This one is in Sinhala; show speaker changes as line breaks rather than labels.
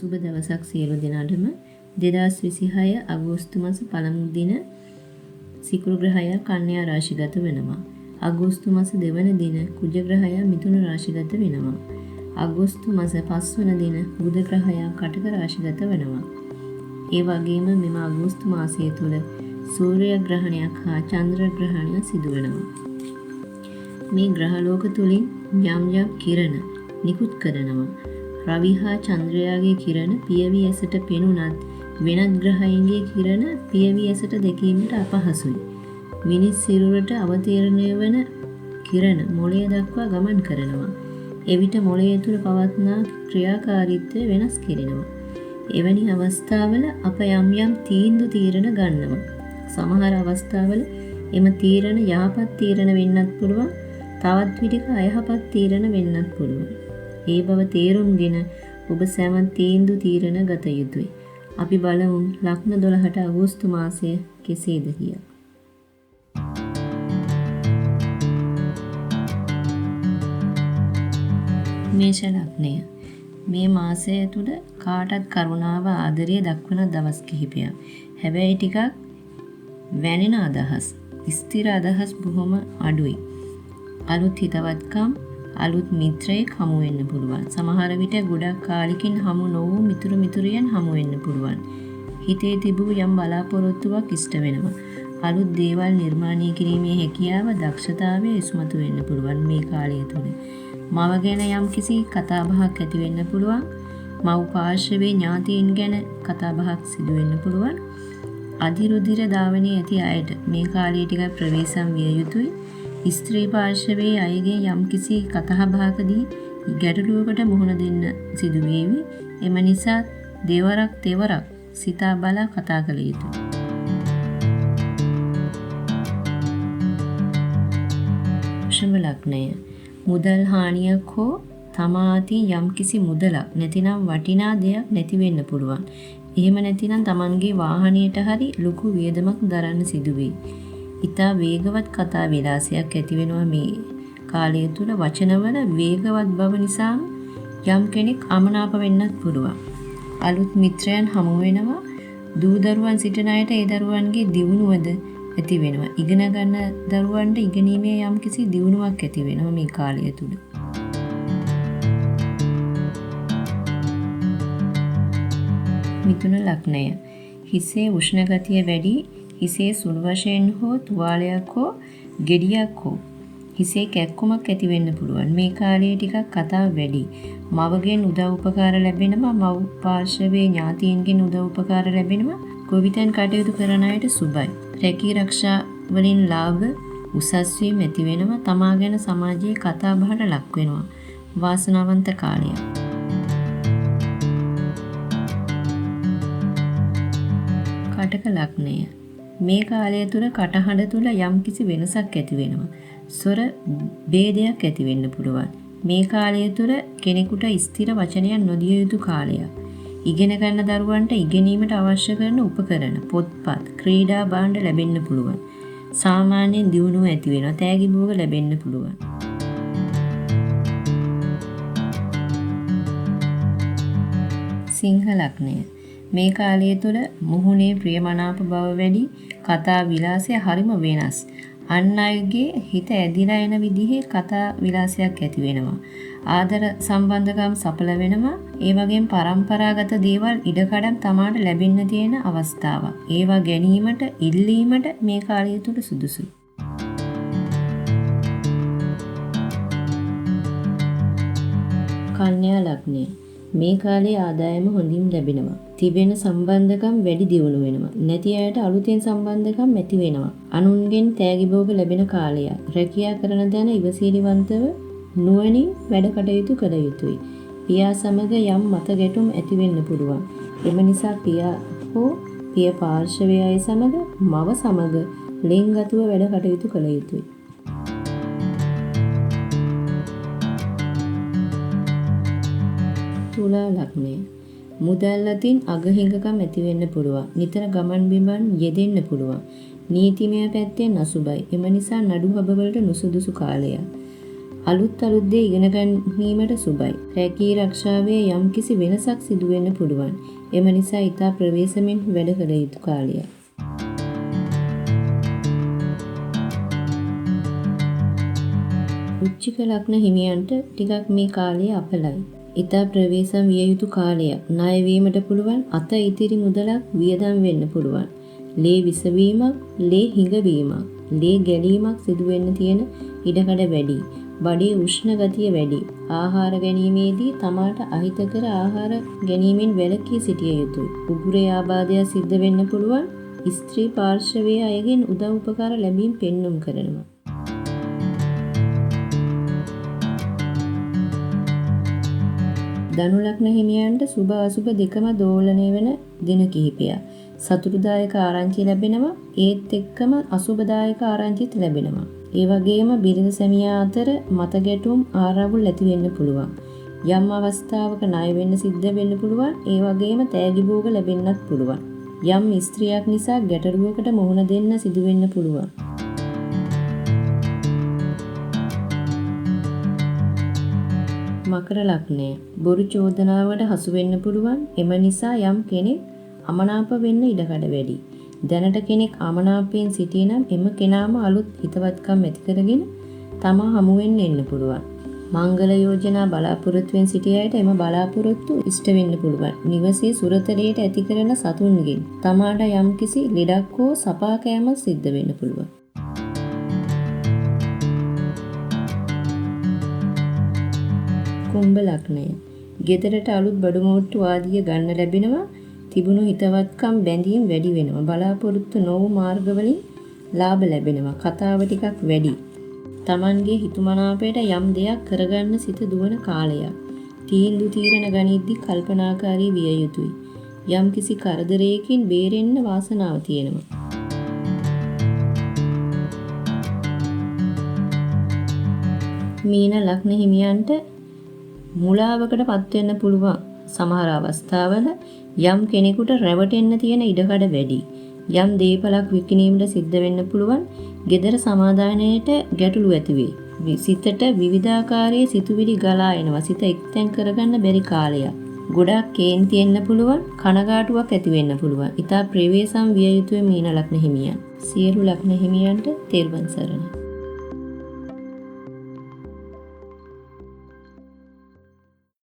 සුබ දවසක් සියලු දෙනාටම 2026 අගෝස්තු මාස පළමු දින සිකුරු ග්‍රහය කන්‍යා රාශිගත වෙනවා. අගෝස්තු මාස දෙවන දින කුජ ග්‍රහය මිථුන රාශිගත වෙනවා. අගෝස්තු මාස 5 වන දින බුධ ග්‍රහය කටක රාශිගත වෙනවා. ඒ වගේම මෙම අගෝස්තු මාසය තුල සූර්ය ග්‍රහණයක් හා චන්ද්‍ර ග්‍රහණයක් සිදු වෙනවා. මේ ග්‍රහලෝක තුලින් යම් යම් කිරණ නිකුත් කරනවා. රවි හා චන්ද්‍රයාගේ කිරණ පියවි ඇසට පෙනුනත් වෙනත් ග්‍රහයන්ගේ කිරණ පියවි ඇසට දැකීමට අපහසුයි. මිනිස් සිරුරට අවතීර්ණය වන කිරණ මොළය දක්වා ගමන් කරනවා. එවිට මොළය තුළ පවත්නා ක්‍රියාකාරීත්වය වෙනස් කෙරෙනවා. එවැනි අවස්ථාවල අප යම් යම් තීරණ ගන්නවා. සමහර අවස්ථාවල එම තීරණ යහපත් තීරණ වෙන්නත් පුළුවන්. තවත් විටක අයහපත් තීරණ වෙන්නත් පුළුවන්. ඒ බව තේරුම්ගෙන ඔබ සෑම තීරණ ගත යුතුයි. අපි බලමු ලග්න 12ට අගෝස්තු මාසය කෙසේද කියලා. මේෂ ලග්නය. මේ මාසය තුල කාටත් කරුණාව ආදරය දක්වන දවස් කිහිපයක්. හැබැයි ටිකක් වැනෙන අදහස්, ස්ථිර අදහස් බොහොම අඩුයි. අලුත් හිතවත්කම්, අලුත් මිත්‍රයෙක් හමු වෙන්න පුළුවන්. සමහර විට ගොඩක් කාලෙකින් හමු නොවූ මිතුරියන් හමු වෙන්න පුළුවන්. හිතේ තිබූ යම් බලාපොරොත්තුවක් ඉෂ්ට වෙනවා. අලුත් දේවල් නිර්මාණය කිරීමේ හැකියාව, දක්ෂතාවය ඉස්මතු වෙන්න පුළුවන් මේ කාලය තුල. මව ගැන යම් කිසි කතාබහක් ඇති වෙන්න පුළුවන්. මව් පාර්ශවයේ ඥාතීන් ගැන කතාබහක් සිදු වෙන්න පුළුවන්. අධිරුධිර ධාවනයේ ඇති අයට මේ කාලය ටිකක් ප්‍රවේශම් විය යුතුයි. ස්ත්‍රී පාර්ශවයේ අයගේ යම් කිසි කතාබහකදී ගැටලුවකට මුහුණ දෙන්න සිදු වේවි. එම නිසා දෙවරක් සිතා බලා කතා කළ යුතුයි. වෘෂභ ලග්නය. මුදල් හානියක් හෝ තමා අතින් යම් කිසි මුදලක් නැතිනම් වටිනා දෙයක් නැති වෙන්න පුළුවන්. එහෙම නැතිනම් Tamanගේ වාහනයට හරි ලොකු වියදමක් දරන්න සිදු වෙයි. ඉතා වේගවත් කතා විලාසයක් ඇති වෙනවා මේ කාලය තුල. වචනවල වේගවත් බව නිසා යම් කෙනෙක් අමනාප වෙන්නත් පුළුවන්. අලුත් මිත්‍රයන් හමු වෙනවා. දූ දරුවන් සිටින අයට ඒ දරුවන්ගේ දියුණුවද ඇති වෙනවා. ඉගෙන ගන්න දරුවන්ට ඉගෙනීමේ යම් කිසි දියුණුවක් ඇති වෙනවා මේ කාලය තුල. මිථුන ලග්නය. හිසේ උෂ්ණ ගතිය වැඩි. හිසේ සුළු වශයෙන් හෝ තුවාලයක් හෝ ගෙඩියක් හෝ හිසේ කැක්කුමක් ඇති වෙන්න පුළුවන්. මේ කාලයේ ටිකක් කතා වැඩි. මවගෙන් උදව් උපකාර ලැබෙනවා. මව් පාර්ශවයේ ඥාතීන්ගෙන් උදව් උපකාර ලැබෙනවා. ගොවිතැන් කටයුතු කරන අයට සුබයි. රැකී රක්ෂා වලින් ලාභ, උසස් වීම ඇති වෙනවා. තමා ගැන සමාජයේ කතා බහට ලක් වෙනවා. වාසනාවන්ත කාලයක්. කටක ලග්නය. මේ කාලය තුල කටහඬ තුල යම් කිසි වෙනසක් ඇති වෙනවා. ස්වර ભેදයක් ඇති වෙන්න පුළුවන්. මේ කාලය තුල කෙනෙකුට ස්ථිර වචනයක් නොදිය යුතු කාලයක්. ඉගෙන ගන්න දරුවන්ට ඉගෙනීමට අවශ්‍ය කරන උපකරණ, පොත්පත්, ක්‍රීඩා භාණ්ඩ ලැබෙන්න පුළුවන්. සාමාන්‍යයෙන් දියුණුව ඇති වෙනවා. තෑගි භෝග ලැබෙන්න පුළුවන්. සිංහ ලග්නය. මේ කාලය තුල මුහුණේ ප්‍රියමනාප බව වැඩි. කතා විලාසය හරිම වෙනස්. අන් අයගේ හිත ඇදිලා එන විදිහේ කතා විලාසයක් ඇති වෙනවා. ආදර සම්බන්ධකම් සඵල වෙනවා. ඒ වගේම පරම්පරාගත දේවල් ඉඩකඩම් තමාට ලැබෙන්න තියෙන අවස්ථාවක්. ඒවා ගැනීමට, ඉල්ලීමට මේ කාලය තුල සුදුසුයි. කන්‍යා ලග්නය. මේ කාලේ ආදායම හොඳින් ලැබෙනවා. තිබෙන සම්බන්ධකම් වැඩි දියුණු වෙනවා. නැති අයට අලුතෙන් සම්බන්ධකම් ඇති වෙනවා. අනුන්ගෙන් තෑගි භෝග ලැබෙන කාලයක්. රැකියා කරන තැන ඉවසිලිවන්තව නුවණින් වැඩ කටයුතු කළ යුතුයි. පියා සමග යම් මත ගැටුම් ඇති වෙන්න පුළුවන්. එම නිසා පියා හෝ පිය පාර්ශවයේ අය සමග, මව සමග ලෙන්ගතුව වැඩ කටයුතු කළ යුතුයි. තුලා ලග්නය. මුදල් අතින් අගහිඟකම් ඇති වෙන්න පුළුවන්. නිතර ගමන් බිමන් යෙදෙන්න පුළුවන්. නීතිමය පැත්තෙන් අසුබයි. එම නිසා නඩු හබවලට නුසුදුසු කාලයක්. අලුත් දේ ඉගෙන ගැනීමට සුබයි. රැකී ආරක්ෂාවේ යම්කිසි වෙනසක් සිදු වෙන්න පුළුවන්. එම නිසා ඊට ප්‍රවේශමෙන් වැඩ කළ යුතු කාලයක්. වෘශ්චික ලග්න හිමියන්ට ටිකක් මේ කාලය අපලයි. ඊට ප්‍රවේශම් විය යුතු කාලයක්. ණය වීමට පුළුවන්, අත ඉතිරි මුදලක් වියදම් වෙන්න පුළුවන්. ලේ විසවීමක්, ලේ හිඟවීමක්, ලේ ගැලීමක් සිදු වෙන්න තියෙන ඉඩකඩ වැඩි. බඩේ උෂ්ණ ගතිය වැඩි. ආහාර ගැනීමේදී තමාට අහිතකර ආහාර ගැනීමෙන් වැළකී සිටිය යුතුයි. උගුරේ ආබාධය සිද්ධ වෙන්න පුළුවන්. ස්ත්‍රී පාර්ශවයේ අයගෙන් උදව් උපකාර ලැබීම පෙන්눔 කරනවා. ධනු ලග්න හිමියන්ට සුබ අසුබ දෙකම දෝලණය වෙන දින කිහිපයක්. සතුටුදායක ආරංචි ලැබෙනවා. ඒත් එක්කම අසුබදායක ආරංචිත් ලැබෙනවා. ඒ වගේම බිරිඳ සැමියා අතර මත ගැටුම් ආරවුල් ඇති වෙන්න පුළුවන්. යම් අවස්ථාවක ණය වෙන්න සිද්ධ වෙන්න පුළුවන්. ඒ වගේම තෑගි භෝග ලැබෙන්නත් පුළුවන්. යම් ස්ත්‍රියක් නිසා ගැටලුවකට මුහුණ දෙන්න සිදු වෙන්න පුළුවන්. මකර ලග්නය බොරු චෝදනාවට හසු වෙන්න පුළුවන්. එම නිසා යම් කෙනෙක් අමනාප වෙන්න ඉඩකඩ වැඩි. දැනට කෙනෙක් අමනාපයෙන් සිටිනම් එම කෙනාම අලුත් හිතවත්කම් ඇති කරගෙන තමා හමු වෙන්න එන්න පුළුවන්. මංගල යෝජනා බලාපොරොත්තුෙන් සිටිය අයට එම බලාපොරොත්තු ඉෂ්ට වෙන්න පුළුවන්. නිවසේ සුරතලයට ඇති කරන සතුන්ගෙන් තමාට යම්කිසි ලෙඩක් හෝ සපා කෑමක් සිද්ධ වෙන්න පුළුවන්. කුම්භ ලග්නය ගෙදරට අලුත් බඩු මුට්ටු ආදිය ගන්න ලැබෙනවා. තිබුණු හිතවත්කම් බැඳීම් වැඩි වෙනවා. බලාපොරොත්තු නොවු මාර්ගවලින් ලාභ ලැබෙනවා. කතාව ටිකක් වැඩි. Tamanගේ හිතුමනාපයට යම් දෙයක් කරගන්න සිත දුවන කාලයක්. තීන්දුව తీරන ගනිද්දී කල්පනාකාරී විය යුතුයි. යම් කිසි කරදරයකින් බේරෙන්න වාසනාව තියෙනවා. මීන ලග්න හිමියන්ට මුලාවකට පත් වෙන්න පුළුවන්. සමහර අවස්ථාවල යම් කෙනෙකුට රැවටෙන්න තියෙන ඉඩකඩ වැඩි. යම් දේපලක් විකිණීමට සිද්ධ වෙන්න පුළුවන්. gedara සමාදානයේට ගැටලු ඇති වේ. සිතට විවිධාකාරයේ සිතුවිලි ගලා එනවා. සිත එක්තෙන් කරගන්න බැරි කාලයක්. ගොඩක් කේන්ති එන්න පුළුවන්. කනගාටුවක් ඇති වෙන්න පුළුවන්. ඊට ප්‍රවේශම් විය යුතුයි මීන ලග්න හිමියන්. සියලු ලග්න හිමියන්ට තෙරුවන් සරණයි.